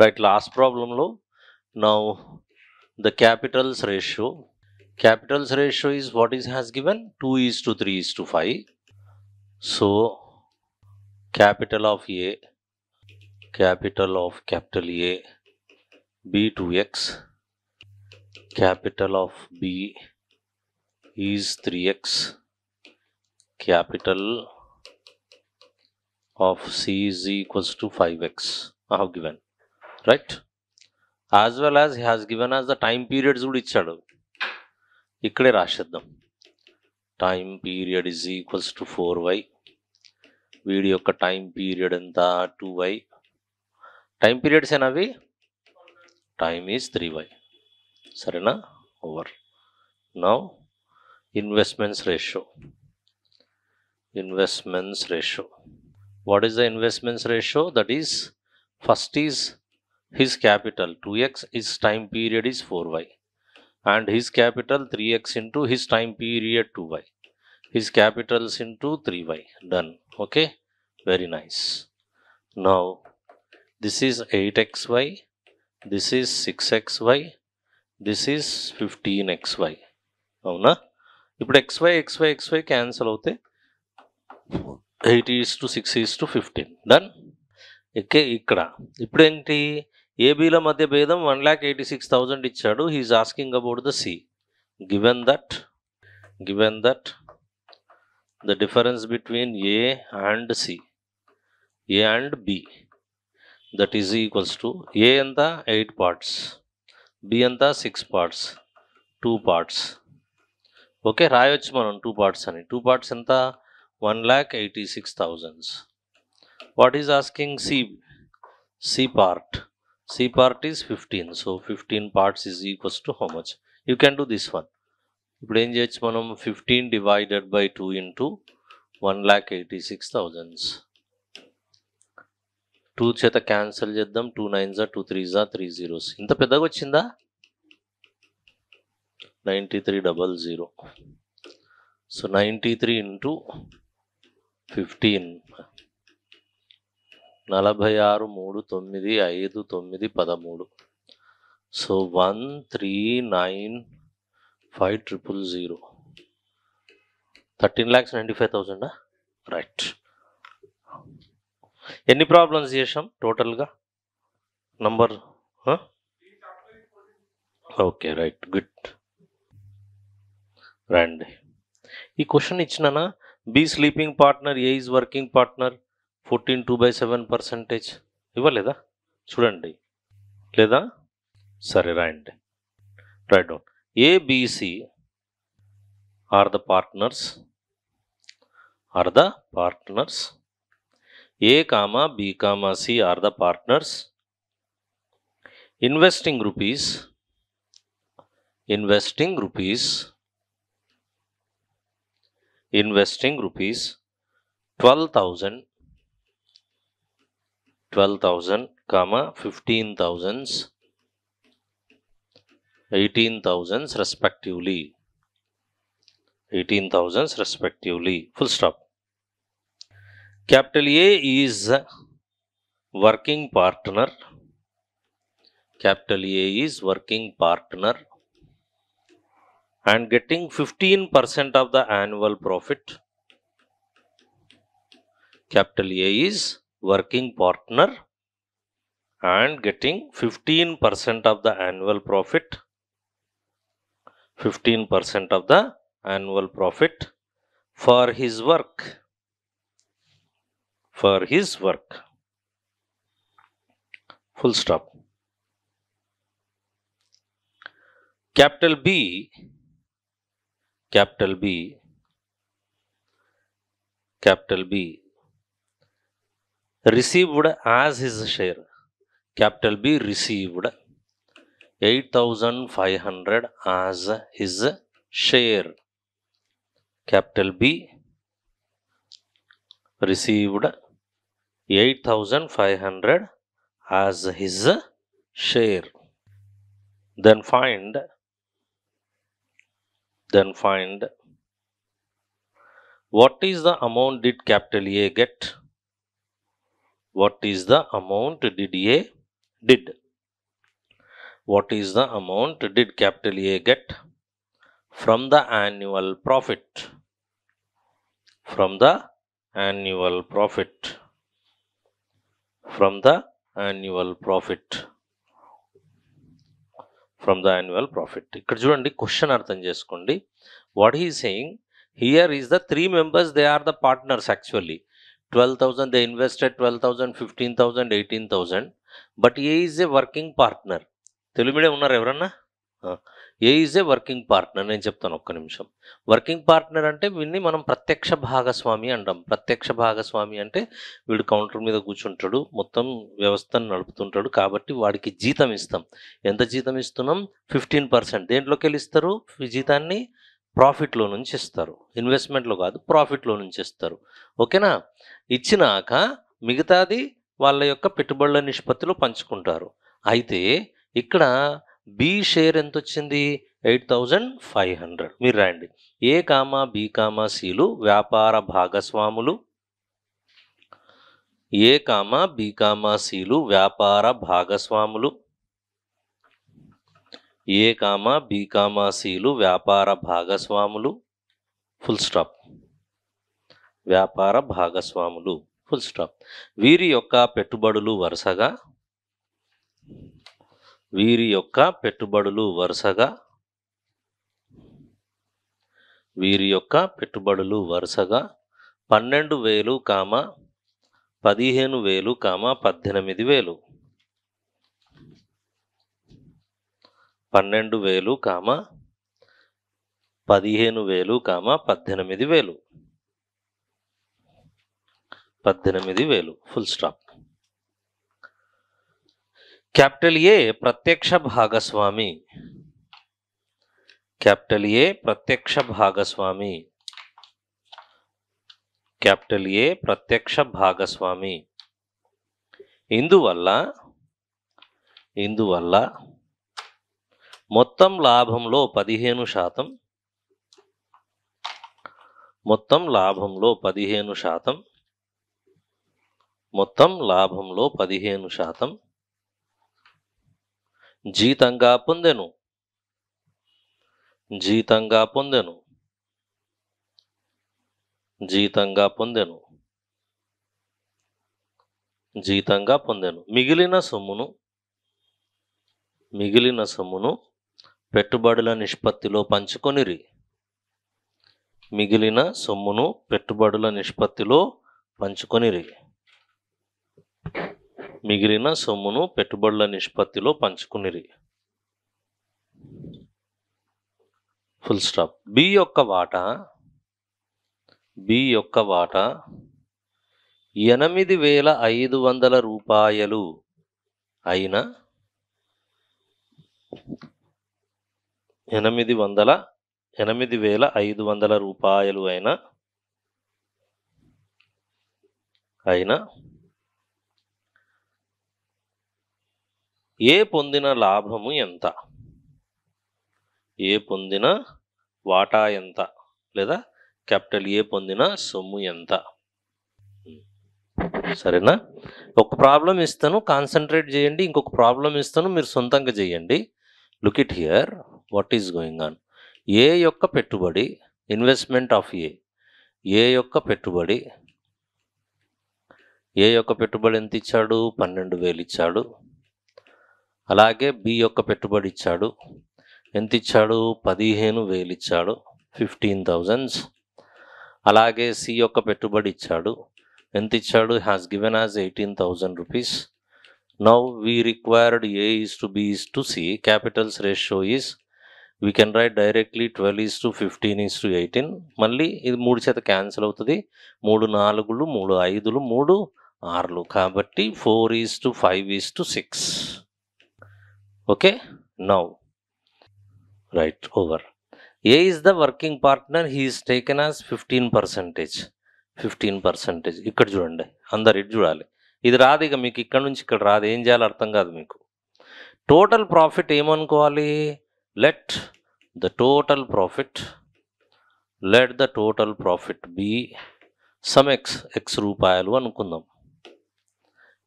Right, last problem lo. Now the capitals ratio. Capitals ratio is what is has given 2:3:5. So capital of A, capital of capital A, B 2x, capital of B is 3x, capital of C is equals to 5x. I have given, right? As well as he has given us the time periods కూడా ఇచ్చాడు. ఇక్కడే రాసేద్దాం. Time period is equals to 4y. వీడి యొక్క time period ఎంత 2y. Time periods ఏనవి? Time is 3y. సరేనా? Over. Now investments ratio. Investments ratio. What is the investments ratio? That is, first is his capital 2x, his time period is 4y, and his capital 3x into his time period 2y, his capitals into 3y. Done. Okay, very nice. Now this is 8xy, this is 6xy, this is 15xy. అవునా? ఇప్పుడు xy cancel అవుతాయి. 8:6:15. Done. ఇక్కడ ఇప్పుడు ఏంటి? ఏబీల మధ్య భేదం 1,86,000 ఇచ్చాడు. He is asking about the C. Given that the difference between A and C, A and B, that is equals to A ఎంత 8 parts, బి ఎంత 6 parts, 2 parts. ఓకే, రాయొచ్చు మనం 2 parts అని. 2 parts ఎంత? 1,86,000. What is asking C? C part. C part is 15. So 15 parts is equals to how much? You can do this one. ఇప్పుడు ఏం చేయొచ్చు మనం? 15 divided by 2 into 1,86,000. 2 చేత క్యాన్సిల్ చేద్దాం. 2 9s 2 3s 3 zeros. ఇంత పెద్దగా వచ్చిందా? 9300. So 93 into 15, 46, 3, 9, 5, 9, 13. సో 1,39,500. 13,95,000. రైట్. ఎన్ని ప్రాబ్లమ్స్ చేసాం టోటల్గా? Number okay, right, good. రండి. ఈ క్వశ్చన్ ఇచ్చినానా? B sleeping partner, A is working partner, 14 2/7%. ఇవ్వలేదా? చూడండి, లేదా? సరే, రాయండి. Write down. ABC are the partners, A comma B comma C are the partners. Investing rupees 12,000, 15,000, 18,000 respectively. Full stop. Capital A is working partner. Capital A is working partner and getting 15% of the annual profit. Capital A is working partner and getting 15% of the annual profit. 15% of the annual profit for his work. Full stop. Capital B received as his share. Capital B received 8,500 as his share. Capital B received 8,500 as his share. Then find what is the amount did capital A get? What is the amount did A Did. What is the amount did capital A get from the annual profit? From the annual profit. From the annual profit. From the annual profit. ఇక్కడ చూడండి question అర్థం చేసుకోండి. What he saying here is the 3 members, they are the partners actually. 12,000 they invested, 12,000, 15,000, 18,000. But A is a working partner. Telugu medium ఉన్నారు ఎవరన్నా? ఏ is a working partner. నేను చెప్తాను ఒక్క నిమిషం. వర్కింగ్ పార్ట్నర్ అంటే వీడిని మనం ప్రత్యక్ష భాగస్వామి అంటాం. ప్రత్యక్ష భాగస్వామి అంటే వీడు కౌంటర్ మీద కూర్చుంటాడు, మొత్తం వ్యవస్థను నడుపుతుంటాడు, కాబట్టి వాడికి జీతం ఇస్తాం. ఎంత జీతం ఇస్తున్నాం? 15%. దేంట్లోకి వెళ్ళి ఇస్తారు జీతాన్ని? ప్రాఫిట్లో నుంచి ఇస్తారు. ఇన్వెస్ట్మెంట్లో కాదు, ప్రాఫిట్లో నుంచి ఇస్తారు. ఓకేనా? ఇచ్చినాక మిగతాది వాళ్ళ యొక్క పెట్టుబడుల నిష్పత్తిలో పంచుకుంటారు. అయితే ఇక్కడ బి షేర్ ఎంత వచ్చింది? 8,500. మీరు రాయండి. ఏ కామా బి కామా సిలు వ్యాపార భాగస్వాములు. ఏ కామా బి కామా సిలు వ్యాపార భాగస్వాములు. ఏ కామా బి కామా సిలు వ్యాపార భాగస్వాములు. Full stop. వ్యాపార భాగస్వాములు. Full stop. వీరి యొక్క పెట్టుబడులు వరుసగా వీరి యొక్క పెట్టుబడులు వరుసగా 12,000, 15,000, 18,000. 12,000, 15,000, 18,000. Full stop. క్యాపిటల్ ఏ ప్రత్యక్ష భాగస్వామి. క్యాపిటల్ ఏ ప్రత్యక్ష భాగస్వామి. క్యాపిటల్ ఏ ప్రత్యక్ష భాగస్వామి. ఇందువల్ల మొత్తం లాభంలో 15%, మొత్తం లాభంలో 15% జీతంగా పొందెను. జీతంగా పొందెను. జీతంగా పొందెను. జీతంగా పొందెను. మిగిలిన సొమ్మును పెట్టుబడుల నిష్పత్తిలో పంచుకొనిరి. మిగిలిన సొమ్మును పెట్టుబడుల నిష్పత్తిలో పంచుకొనిరి. మిగిలిన సొమ్మును పెట్టుబడుల నిష్పత్తిలో పంచుకునిరి. Full stop. బి యొక్క వాటా 8,500 రూపాయలు అయిన 8,500 రూపాయలు అయిన ఏ పొందిన లాభము ఎంత? ఏ పొందిన వాటా ఎంత? లేదా క్యాపిటల్ ఏ పొందిన సొమ్ము ఎంత? సరేనా? ఒక ప్రాబ్లం ఇస్తాను, కాన్సన్ట్రేట్ చేయండి. ఇంకొక ప్రాబ్లం ఇస్తాను, మీరు సొంతంగా చేయండి. Look it here, what is going on. A యొక్క పెట్టుబడి, ఇన్వెస్ట్మెంట్ ఆఫ్ ఏ. ఏ యొక్క పెట్టుబడి ఎంత ఇచ్చాడు? 12,000 ఇచ్చాడు. అలాగే బి యొక్క పెట్టుబడి ఇచ్చాడు. ఎంత ఇచ్చాడు? 15,000 ఇచ్చాడు, 15,000. అలాగే సి యొక్క పెట్టుబడి ఇచ్చాడు. ఎంత ఇచ్చాడు? Has given as 18,000 rupees. Now we required a is to b is to c. Capitals ratio is, we can write directly 12:15:18. మళ్ళీ ఇది 3 చేత క్యాన్సిల్ అవుతుంది. 3 4లు, 3 5లు, 3 6లు. కాబట్టి 4:5:6. Okay, now right over. A is the working partner. He is taken as 15%. 15%. ఇక్కడ చూడండి, అందరు ఇటు చూడాలి. ఇది రాదు ఇక మీకు, ఇక్కడ నుంచి ఇక్కడ రాదు. ఏం చేయాలో అర్థం కాదు మీకు. టోటల్ ప్రాఫిట్ ఏమనుకోవాలి? Let the total profit be some X రూపాయలు అనుకుందాం.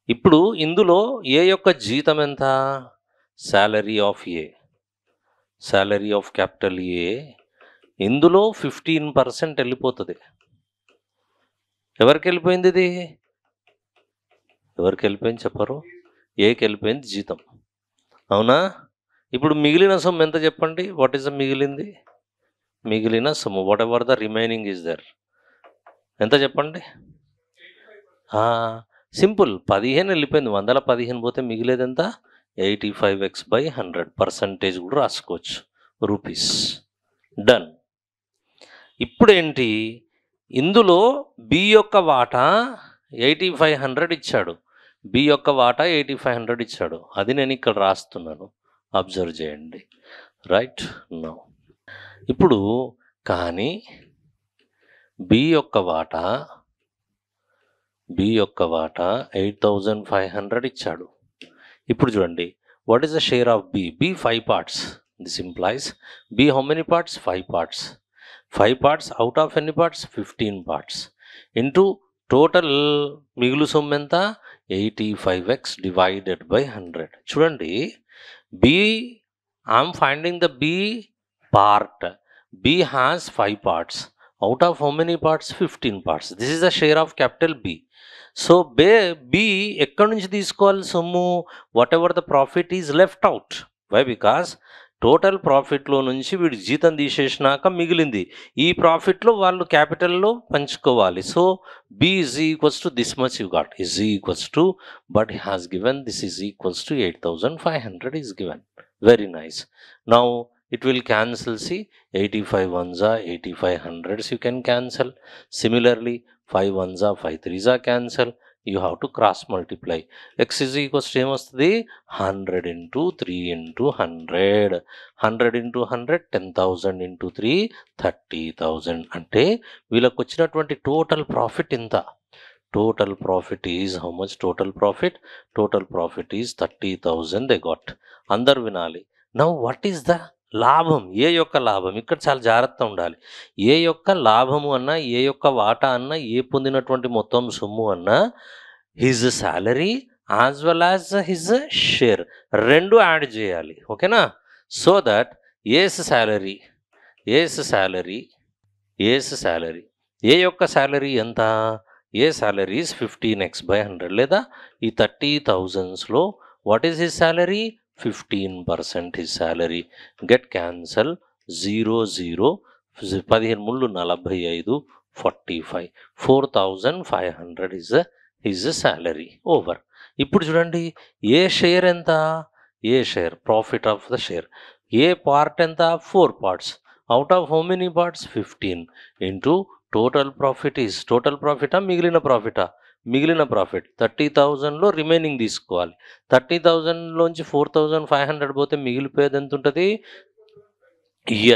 ఇప్పుడు ఇందులో ఏ యొక్క జీతం ఎంత? Salary of A, salary of capital ఏ, ఇందులో 15% వెళ్ళిపోతుంది. ఎవరికి వెళ్ళిపోయింది ఇది? ఎవరికి వెళ్ళిపోయింది చెప్పరు? ఏకి వెళ్ళిపోయింది జీతం, అవునా? ఇప్పుడు మిగిలిన సొమ్ము ఎంత చెప్పండి? వాట్ ఈస్ ద మిగిలింది? మిగిలిన సొమ్ము, whatever the remaining is there, ఎంత చెప్పండి? సింపుల్, 15 వెళ్ళిపోయింది. 115 పోతే మిగిలేది ఎంత? 85x/100, పర్సంటేజ్ కూడా రాసుకోవచ్చు, రూపీస్. డన్. ఇప్పుడు ఏంటి, ఇందులో బి యొక్క వాటా 8500 ఇచ్చాడు, బి యొక్క వాటా 8500 ఇచ్చాడు, అది నేను ఇక్కడ రాస్తున్నాను, అబ్జర్వ్ చేయండి. రైట్ నౌ ఇప్పుడు కానీ బి యొక్క వాటా 8500 ఇచ్చాడు. ఇప్పుడు చూడండి, what is the share of b? B 5 parts. This implies b how many parts? 5 parts. 5 parts out of ఎన్ని పార్ట్స్? 15 parts. ఇంటూ టోటల్ మిగులు సొమ్ము ఎంత? 85x divided by 100. చూడండి, b, I'm finding the b part. B has 5 parts. Out of how many parts? 15 parts. This is the share of capital b. So b ఎక్కడి నుంచి తీసుకోవాలి సొమ్ము? Whatever the profit is left out. Why? Because total ప్రాఫిట్లో నుంచి వీడు జీతం తీసేసినాక మిగిలింది, ఈ ప్రాఫిట్లో వాళ్ళు క్యాపిటల్లో పంచుకోవాలి. So b is equals to this much you got, is equals to, but he has given this is equals to 8500 is given. Very nice. Now it will cancel. See, 85 ones are 85 hundreds, you can cancel. Similarly, 5 ones are 5 threes are cancel. You have to cross multiply. X is equals to 100 into 3 into 100. 100 into 100, 10,000 into 3, 30,000. అంటే వీళ్ళకి వచ్చినటువంటి total profit ఇంత. Total profit is how much? Total profit is 30,000 they got. అందరు వినాలి. Now what is the లాభం? ఏ యొక్క లాభం? ఇక్కడ చాలా జాగ్రత్త ఉండాలి. ఏ యొక్క లాభము అన్నా, ఏ యొక్క వాటా అన్నా, ఏ పొందినటువంటి మొత్తం సొమ్ము అన్నా, his salary as well as his share రెండు యాడ్ చేయాలి. ఓకేనా? So that A's salary A యొక్క శాలరీ ఎంత? ఏ శాలరీ ఈజ్ 15x/100, లేదా ఈ 30,000లో what is his salary? 15% his salary. Get cancel. 0 0, 15 ముళ్ళు 45, 45, 4500 is his salary. ఓవర్. ఇప్పుడు చూడండి, ఏ షేర్ ఎంత? A share, profit of the share. A part ఎంత? 4 parts. Out of how many parts? 15 into total profit is, total ప్రాఫిటా మిగిలిన ప్రాఫిటా? మిగిలిన profit. 30,000లో remaining తీసుకోవాలి. 30,000లోంచి 4,500 పోతే మిగిలిపోయేది ఎంత ఉంటుంది?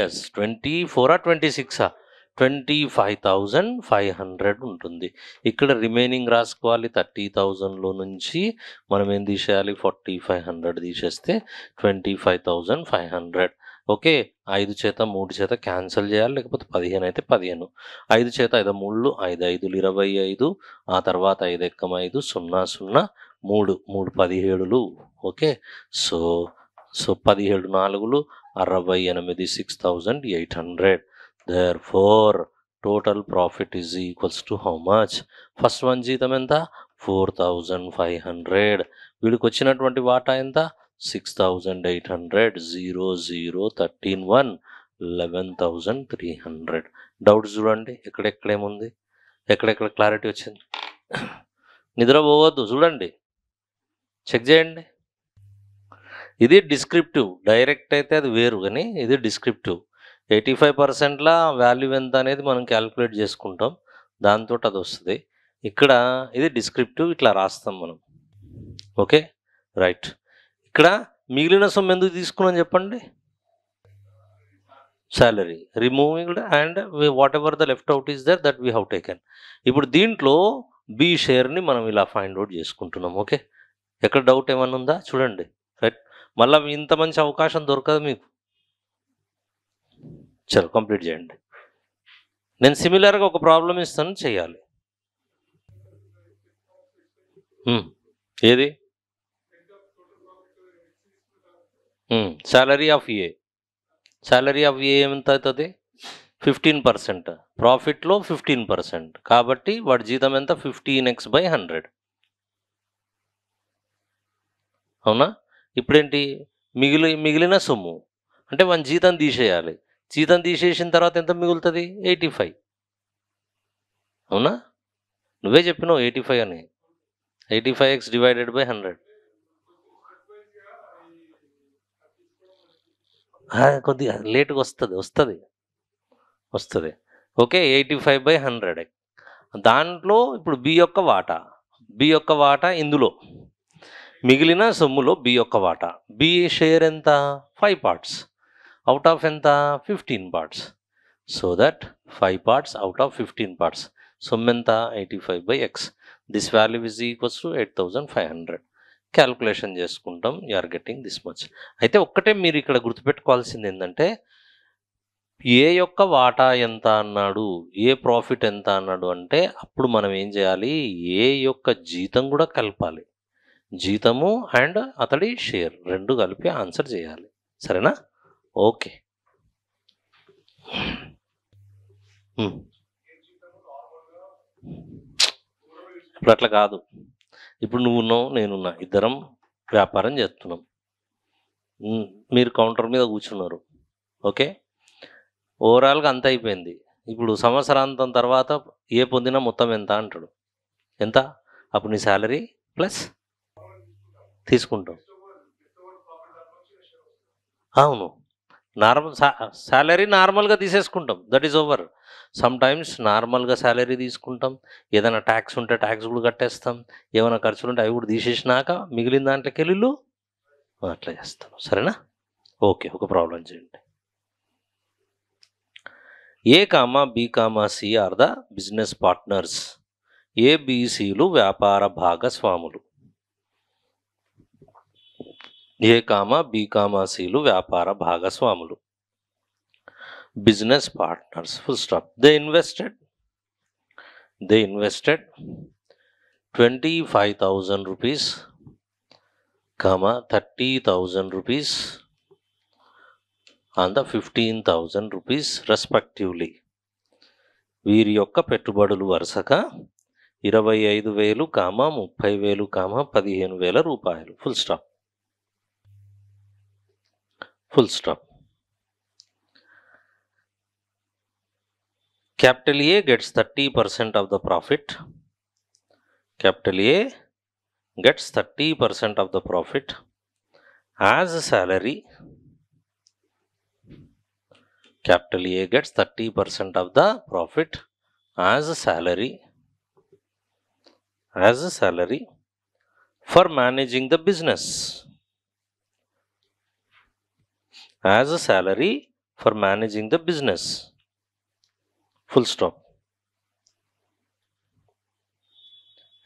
ఎస్, 24 26, 25,500 ఉంటుంది. ఇక్కడ రిమైనింగ్ రాసుకోవాలి. 30,000లో నుంచి మనం ఏం తీసేయాలి? 4,500 తీసేస్తే 25,500. ఓకే, 5 చేత 3 చేత క్యాన్సిల్ చేయాలి, లేకపోతే 15 అయితే 15. 5 చేత 5 3, 5 5 25, ఆ తర్వాత 5 ఎక్కం 5, 0 0, 3 3 17. Okay, so 17 4 68, 6,800. Therefore, total profit is equals to how much? First one జీతం ఎంత? 4,500. వీడికి వచ్చినటువంటి వాటా ఎంత? 6,800. 0 0 13 1, 11,300. డౌట్స్ చూడండి, ఎక్కడెక్కడేముంది, ఎక్కడెక్కడ క్లారిటీ వచ్చింది. నిద్రపోవద్దు, చూడండి, చెక్ చేయండి. ఇది డిస్క్రిప్టివ్, డైరెక్ట్ అయితే అది వేరు, కానీ ఇది డిస్క్రిప్టివ్. 85%లా వాల్యూ ఎంత అనేది మనం క్యాలిక్యులేట్ చేసుకుంటాం, దాంతో అది వస్తుంది. ఇక్కడ ఇది డిస్క్రిప్టివ్, ఇట్లా రాస్తాం మనం. Okay, right. ఇక్కడ మిగిలిన సొమ్ము ఎందుకు తీసుకున్నాం చెప్పండి? Salary removing and whatever the left out is there that we have taken. ఇప్పుడు దీంట్లో బి షేర్ని మనం ఇలా ఫైండ్ అవుట్ చేసుకుంటున్నాం. ఓకే, ఎక్కడ డౌట్ ఏమన్నా ఉందా? చూడండి, రైట్. మళ్ళీ ఇంత మంచి అవకాశం దొరకదు మీకు. చలో కంప్లీట్ చేయండి. నేను సిమిలర్గా ఒక ప్రాబ్లం ఇస్తాను, చేయాలి. ఏది? Salary of A. Salary of A ఎంత అవుతుంది? 15%. ప్రాఫిట్లో 15%. కాబట్టి వాడి జీతం ఎంత? 15x/100. అవునా? ఇప్పుడేంటి? మిగిలిన సొమ్ము అంటే వాని జీతం తీసేయాలి. జీతం తీసేసిన తర్వాత ఎంత మిగులుతుంది? 85. అవునా? నువ్వే చెప్పినావు 85 అని. 85x/100. కొద్దిగా లేటుగా వస్తుంది. ఓకే, 85/100. దాంట్లో ఇప్పుడు బి యొక్క వాటా ఇందులో మిగిలిన సొమ్ములో బి యొక్క వాటా. బి షేర్ ఎంత? 5 parts. అవుట్ ఆఫ్ ఎంత? 15 parts. So that 5 parts out of 15 parts. సొమ్ము ఎంత? 85/x. This value is equals to 8500. Calculation చేసుకుంటాం. You are getting this much. అయితే ఒక్కటే మీరు ఇక్కడ గుర్తుపెట్టుకోవాల్సింది ఏంటంటే, ఏ యొక్క వాటా ఎంత అన్నాడు, ఏ ప్రాఫిట్ ఎంత అన్నాడు అంటే అప్పుడు మనం ఏం చేయాలి? ఏ యొక్క జీతం కూడా కలపాలి. జీతము అండ్ అతడి షేర్ రెండు కలిపి ఆన్సర్ చేయాలి. సరేనా? ఓకే. ఇప్పుడు అట్లా కాదు. ఇప్పుడు నువ్వు ఉన్నావు, నేనున్నా, ఇద్దరం వ్యాపారం చేస్తున్నాం. మీరు కౌంటర్ మీద కూర్చున్నారు. ఓకే, ఓవరాల్గా అంత అయిపోయింది. ఇప్పుడు సంవత్సరాంతం తర్వాత ఏ పొందినా మొత్తం ఎంత అంటాడు? ఎంత? అప్పుడు నీ శాలరీ ప్లస్ తీసుకుంటాం. అవును, శాలరీ నార్మల్గా తీసేసుకుంటాం. That is over. Sometimes నార్మల్గా శాలరీ తీసుకుంటాం. ఏదైనా ట్యాక్స్ ఉంటే ట్యాక్స్ కూడా కట్టేస్తాం. ఏమైనా ఖర్చులు ఉంటే అవి కూడా తీసేసినాక మిగిలిన దాంట్లోకి వెళ్ళి అట్లా చేస్తాం. సరేనా? ఓకే, ఒక ప్రాబ్లం చేయండి. A comma B comma C are the business partners. ఏబిసిలు వ్యాపార భాగస్వాములు. ఏ కామా బి కామా సిలు వ్యాపార భాగస్వాములు. Business partners. Full stop. They invested 25,000 rupees, 30,000 rupees and the 15,000 rupees respectively. వీరి యొక్క పెట్టుబడులు వరుసగా 25,000, 30,000, 15,000 రూపాయలు. Full stop. Capital A gets 30% of the profit. Capital A gets 30% of the profit as a salary. Capital A gets 30% of the profit as a salary for managing the business. As a salary for managing the business. Full stop.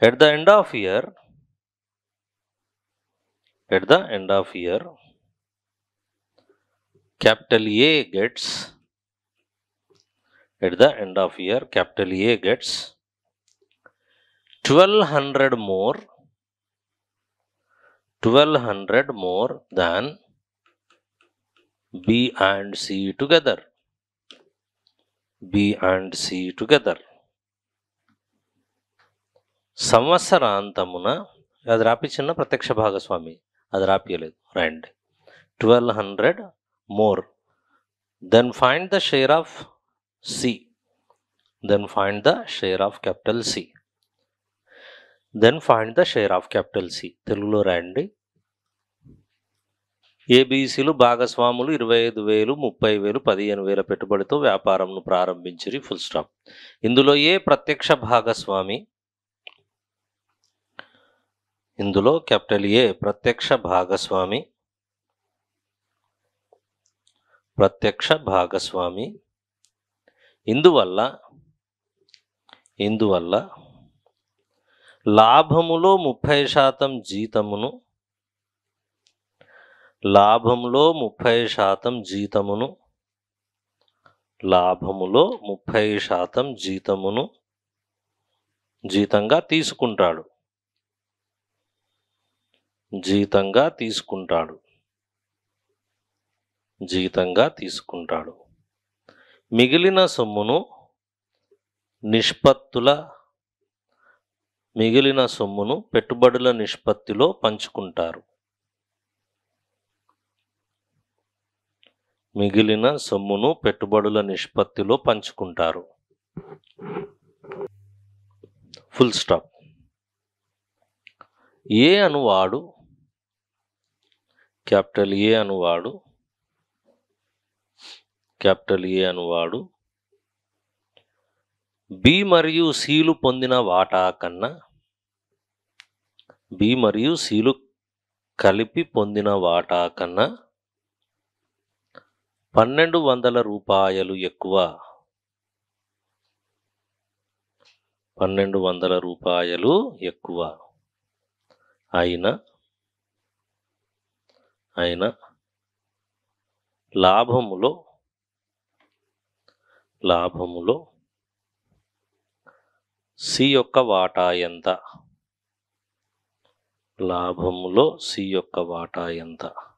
At the end of year, capital A gets 1,200 more than B and C together. సంవత్సరాంతమున, అది రాపించిన ప్రత్యక్ష భాగస్వామి, అది రాపియలేదు, రాయండి. 1,200 more. Then find the share of C. తెలుగులో రాయండి. ఏబిసిలు భాగస్వాములు 25,000, 30,000, 15,000 పెట్టుబడితో వ్యాపారంను ప్రారంభించిరి. Full stop. ఇందులో ఏ ప్రత్యక్ష భాగస్వామి? ఇందులో క్యాపిటల్ ఏ ప్రత్యక్ష భాగస్వామి. ఇందువల్ల లాభములో 30% జీతమును, 30% జీతంగా తీసుకుంటాడు. జీతంగా తీసుకుంటాడు. జీతంగా తీసుకుంటాడు. మిగిలిన సొమ్మును పెట్టుబడుల నిష్పత్తిలో పంచుకుంటారు. మిగిలిన సొమ్మును పెట్టుబడుల నిష్పత్తిలో పంచుకుంటారు. Full stop. ఏ అనువాడు క్యాపిటల్ ఏ అనువాడు బి మరియు సిలు పొందిన వాటా కన్నా బి మరియు సిలు కలిపి పొందిన వాటా కన్నా 1200 రూపాయలు ఎక్కువ 1200 రూపాయలు ఎక్కువ అయిన లాభములో సి యొక్క వాటా ఎంత? లాభములో సి యొక్క వాటా ఎంత?